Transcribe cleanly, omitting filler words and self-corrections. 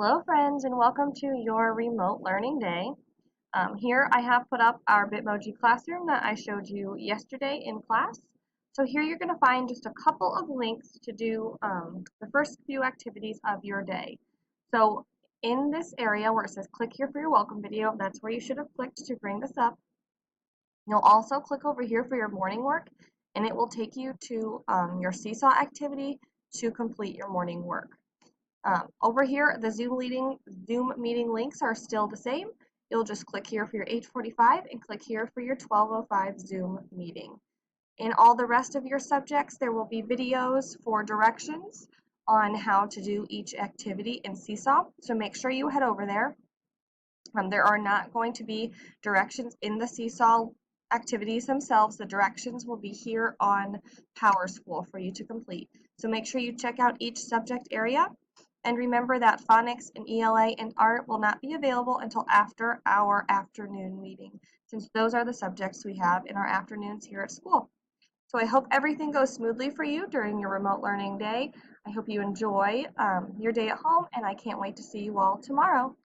Hello friends and welcome to your remote learning day. Here I have put up our Bitmoji classroom that I showed you yesterday in class. So here you're going to find just a couple of links to do the first few activities of your day. So in this area where it says click here for your welcome video, that's where you should have clicked to bring this up. You'll also click over here for your morning work and it will take you to your Seesaw activity to complete your morning work. Over here, the Zoom meeting links are still the same. You'll just click here for your 8:45 and click here for your 12:05 Zoom meeting. In all the rest of your subjects, there will be videos for directions on how to do each activity in Seesaw, so make sure you head over there. There are not going to be directions in the Seesaw activities themselves. The directions will be here on PowerSchool for you to complete. So make sure you check out each subject area. And remember that phonics and ELA and art will not be available until after our afternoon meeting, since those are the subjects we have in our afternoons here at school. So I hope everything goes smoothly for you during your remote learning day. I hope you enjoy your day at home, and I can't wait to see you all tomorrow.